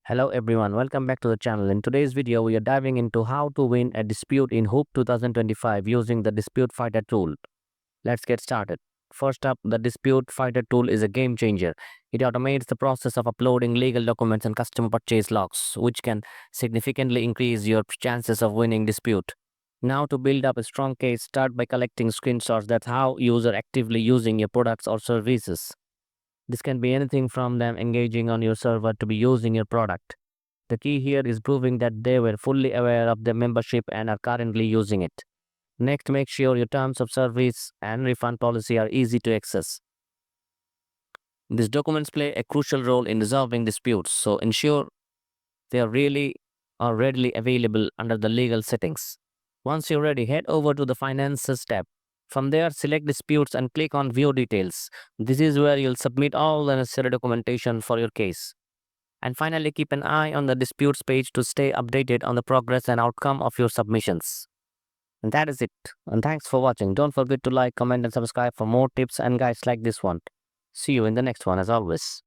Hello everyone, welcome back to the channel. In today's video, we are diving into how to win a dispute in Whop 2025 using the Dispute Fighter tool. Let's get started. First up, the Dispute Fighter tool is a game changer. It automates the process of uploading legal documents and customer purchase logs, which can significantly increase your chances of winning dispute. Now, to build up a strong case, start by collecting screenshots that how user actively using your products or services. This can be anything from them engaging on your server to be using your product. The key here is proving that they were fully aware of the membership and are currently using it. Next, make sure your terms of service and refund policy are easy to access. These documents play a crucial role in resolving disputes, so ensure they are readily available under the legal settings. Once you're ready, head over to the Finances tab. From there, select Disputes and click on View Details. This is where you'll submit all the necessary documentation for your case. And finally, keep an eye on the disputes page to stay updated on the progress and outcome of your submissions. And that is it. And thanks for watching. Don't forget to like, comment, and subscribe for more tips and guides like this one. See you in the next one as always.